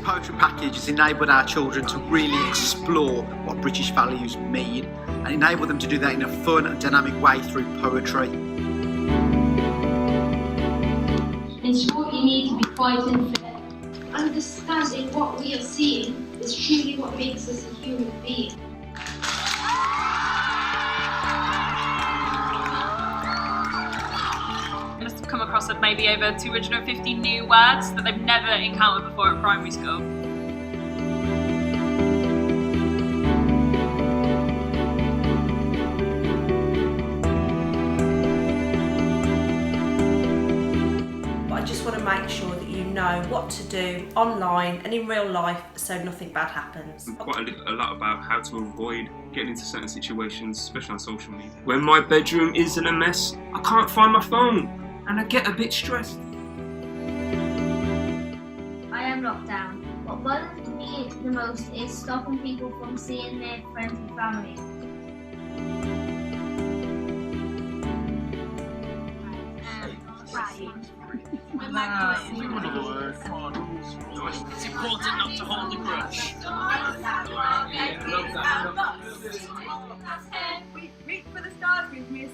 poetry package has enabled our children to really explore what British values mean and enable them to do that in a fun and dynamic way through poetry. In short, you need to be quiet and fair. Understanding what we are seeing is truly what makes us a human being. Must have come across maybe over 250 new words that they've never encountered before at primary school. I just want to make sure that you know what to do online and in real life so nothing bad happens. Quite a lot about how to avoid getting into certain situations, especially on social media. When my bedroom is in a mess, I can't find my phone and I get a bit stressed. I am locked down. What bothers me the most is stopping people from seeing their friends and family. It's important not to hold a grudge. Reach for the stars with me.